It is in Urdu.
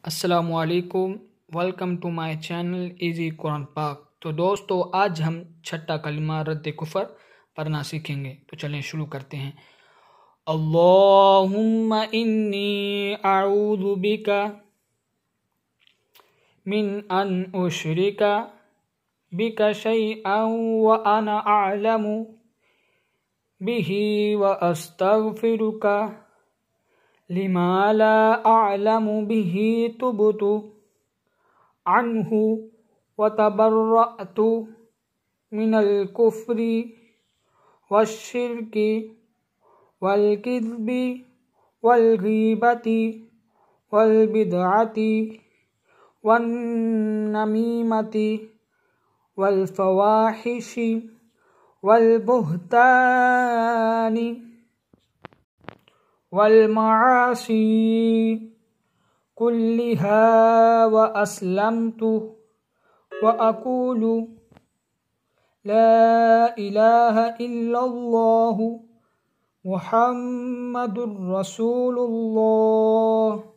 السلام علیکم، welcome to my channel easy قرآن پاک۔ تو دوستو آج ہم چھٹا کلمہ رد کفر پڑھنا سیکھیں گے، تو چلیں شروع کرتے ہیں۔ اللہم انی اعوذ بک من ان اشرک بک شیئا وانا اعلم بہ واستغفرک لما لا اعلم بہ تبت عنہ وتبرأت من الکفر والشرک والکذب والغیبۃ والبدعۃ والنمیمۃ والفواحش والبہتان والمعاصی كلها وأسلمت وأقول لا إله إلا الله محمد رسول الله